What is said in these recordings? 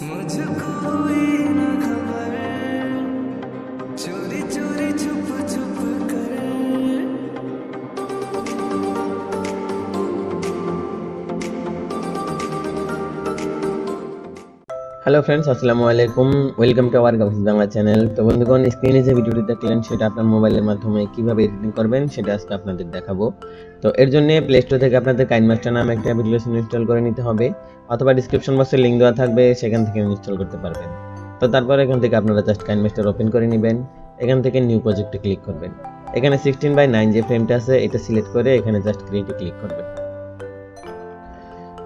मुझको ये न खबर चोरी चोरी छुप छुप कर। হ্যালো ফ্রেন্ডস, আসসালামু আলাইকুম। Welcome to our graphics Bangla channel. তো বন্ধুগণ, স্ক্রিনে যে ভিডিওটি দেখলেন সেটা আপনার মোবাইলের মাধ্যমে কিভাবে এডিটিং করবেন সেটা আজকে আপনাদের দেখাবো। তো এর জন্য প্লে স্টোর থেকে আপনাদের কাইনমাস্টার নামে একটা অ্যাপ্লিকেশন ইনস্টল করে নিতে হবে, অথবা ডিসক্রিপশন বক্সে লিংক দেওয়া থাকবে, সেখান থেকে ইনস্টল করতে পারবেন। তো তারপর এখান থেকে আপনারা জাস্ট কাইনমাস্টার ওপেন করে নেবেন। এখান থেকে নিউ প্রজেক্টে ক্লিক করবেন। এখানে 16:9 যে ফ্রেমটা আছে এটা সিলেক্ট করে এখানে জাস্ট ক্রিয়েটে ক্লিক করবেন।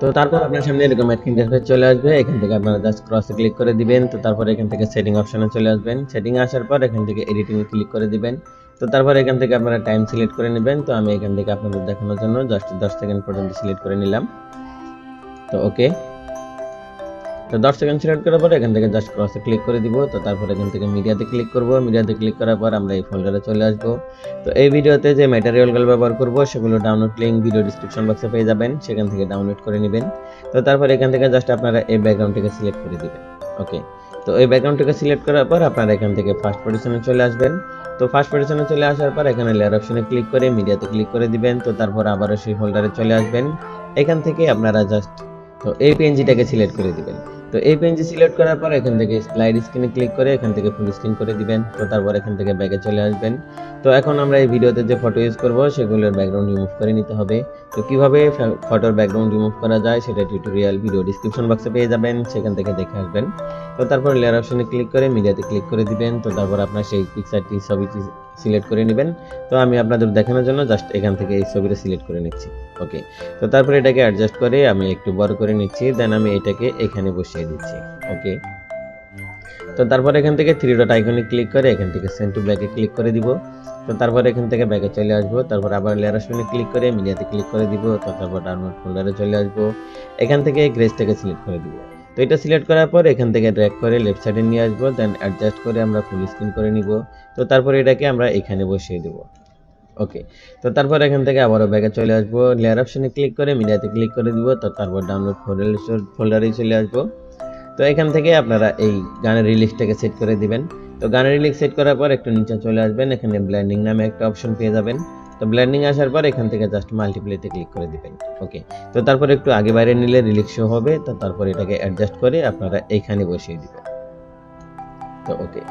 তো তারপর আপনার সামনে এরকম একটা ইন্টারফেস চলে আসবে। এখান থেকে আপনারা জাস্ট ক্রসে ক্লিক করে দিবেন। তো তারপর এখান থেকে সেটিং অপশনে চলে আসবেন। সেটিং আসার পর এখান থেকে এডিটিং এ ক্লিক করে দিবেন। তো তারপর এখান থেকে আপনারা টাইম সিলেক্ট করে নেবেন। তো আমি এখান থেকে আপনাদের দেখানোর জন্য জাস্ট 10 সেকেন্ড পর্যন্ত সিলেক্ট করে নিলাম। তো ওকে। তো 10 সেকেন্ড সিলেক্ট করার পর এখান থেকে জাস্ট ক্রসে ক্লিক করে দিব। তো তারপর এখান থেকে মিডিয়াতে ক্লিক করব। মিডিয়াতে ক্লিক করার পর আমরা এই ফোল্ডারে চলে আসব। তো এই ভিডিওতে যে ম্যাটেরিয়ালগুলো ব্যবহার করব সেগুলো ডাউনলোড লিংক ভিডিও ডেসক্রিপশন বক্সে পেয়ে যাবেন, সেখান থেকে ডাউনলোড করে নেবেন। তো তারপর এখান থেকে জাস্ট আপনারা এই ব্যাকগ্রাউন্ডটিকে সিলেক্ট করে দিবেন। ওকে। তো এই ব্যাকগ্রাউন্ডটিকে সিলেক্ট করার পর আপনারা এখান থেকে ফার্স্ট পজিশনে চলে আসবেন। তো ফার্স্ট পজিশনে চলে আসার পর এখানে লেয়ার অপশনে ক্লিক করে মিডিয়াতে ক্লিক করে দিবেন। তো তারপর আবারও সেই ফোল্ডারে চলে আসবেন। এখান থেকে আপনারা জাস্ট তো এই পিএনজিটাকে সিলেক্ট করে দিবেন। তো এই পিএনজি সিলেক্ট করার পর এখান থেকে স্লাইড স্ক্রিনে ক্লিক করে এখান থেকে ফুল স্ক্রিন করে দিবেন। তো তারপর এখান থেকে ব্যাকে চলে আসবেন। তো এখন আমরা এই ভিডিওতে যে ফটো ইউজ করব সেগুলোর ব্যাকগ্রাউন্ড রিমুভ করে নিতে হবে। তো কিভাবে ফটোর ব্যাকগ্রাউন্ড রিমুভ করা যায় সেটা টিউটোরিয়াল ভিডিও ডেসক্রিপশন বক্সে পেয়ে যাবেন, সেখান থেকে দেখে আসবেন। তো তারপর লেয়ার অপশনে ক্লিক করে মিডিয়াতে ক্লিক করে দিবেন। তো তারপর আপনার সেই পিকচারটি ছবিটি সিলেক্ট করে নেবেন। তো আমি আপনাদের দেখানোর জন্য জাস্ট এখান থেকে এই ছবিটা সিলেক্ট করে নিচ্ছি। ওকে। তো তারপর এটাকে অ্যাডজাস্ট করে আমি একটু বড় করে নিচ্ছি, দেন আমি এটাকে এখানে বসিয়ে দিচ্ছি। ওকে। তো তারপর এখান থেকে থ্রি ডট আইকনে ক্লিক করে এখান থেকে সেন্ড টু ব্যাকে ক্লিক করে দিব। তো তারপর এখান থেকে ব্যাকে চলে আসবো। তারপর আবার লেয়ার অপশনে ক্লিক করে মিডিয়াতে ক্লিক করে দিব। তো তারপর ডাউনলোড ফোল্ডারে চলে আসবো। এখান থেকে গ্রেসটাকে সিলেক্ট করে দিব। তো এটা সিলেক্ট করার পর এখান থেকে ড্র্যাগ করে লেফট সাইডে নিয়ে আসবো, দেন অ্যাডজাস্ট করে আমরা ফুল স্ক্রিন করে নিব। তো তারপর এটাকে আমরা এখানে বসিয়ে দেব। ওকে। তো তারপর এখান থেকে আবারও ব্যাকে চলে আসবো, লেয়ার অপশনে ক্লিক করে মিডিয়াতে ক্লিক করে দিব। তো তারপর ডাউনলোড ফোল্ডারে চলে আসবো। তো এখান থেকে আপনারা এই গানের রিলিক্সটাকে সেট করে দিবেন। তো গানের রিলিক্স সেট করার পর একটু নিচে চলে আসবেন, এখানে ব্লেন্ডিং নামে একটা অপশন পেয়ে যাবেন। তো ব্লেন্ডিং আসার পর এখান থেকে জাস্ট মাল্টিপ্লেতে ক্লিক করে দিবেন। ওকে। তো তারপর একটু আগে বাইরে নিলে রিলিক্স শো হবে। তো তারপর এটাকে অ্যাডজাস্ট করে আপনারা এইখানে বসিয়ে দিবেন। তো ওকে।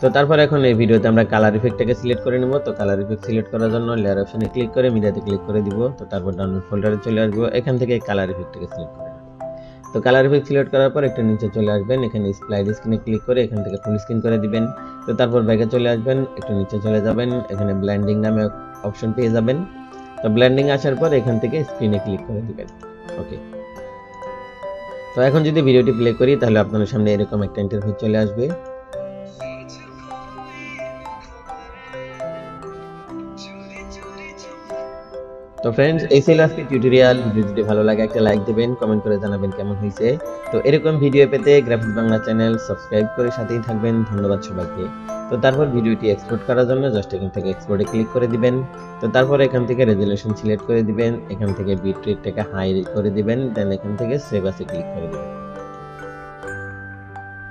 তো তারপর এখন এই ভিডিওতে আমরা কালার ইফেক্টটাকে সিলেক্ট করে নেব। তো কালার ইফেক্ট সিলেক্ট করার জন্য লেয়ার অপশনে ক্লিক করে মিডিয়াতে ক্লিক করে দিব। তো তারপর ডাউনলোড ফোল্ডারে চলে আসবো, এখান থেকে কালার ইফেক্টটাকে সিলেক্ট করে নেব। তো কালার ইফেক্ট সিলেক্ট করার পর একটু নিচে চলে আসবেন, এখানে স্লাইড স্ক্রিনে ক্লিক করে এখান থেকে ফুল স্ক্রিন করে দিবেন। তো তারপর ব্যাকে চলে আসবেন, একটু নিচে চলে যাবেন, এখানে ব্লেন্ডিং নামে অপশন পেয়ে যাবেন। তো ব্লেন্ডিং আসার পর এখান থেকে স্ক্রিনে ক্লিক করে দিবেন। ওকে। তো এখন যদি ভিডিওটি প্লে করি তাহলে আপনাদের সামনে এরকম একটা ইন্টারফেস চলে আসবে। তো ফ্রেন্ডস, এই ছিল আজকে টিউটোরিয়াল। ভিডিও যদি ভালো লাগে একটা লাইক দিবেন, কমেন্ট করে জানাবেন কেমন হয়েছে। তো এরকম ভিডিও পেতে গ্রাফিক্স বাংলা চ্যানেল সাবস্ক্রাইব করে সাথেই থাকবেন। ধন্যবাদ সবাইকে। তো তারপর ভিডিওটি এক্সপোর্ট করার জন্য জাস্ট এখান থেকে এক্সপোর্টে ক্লিক করে দিবেন। তো তারপর এখান থেকে রেজোলিউশন সিলেক্ট করে দিবেন, এখান থেকে বিট রেটটাকে হাই করে দিবেন, দেন এখান থেকে সেভ আসে ক্লিক করে দিবেন।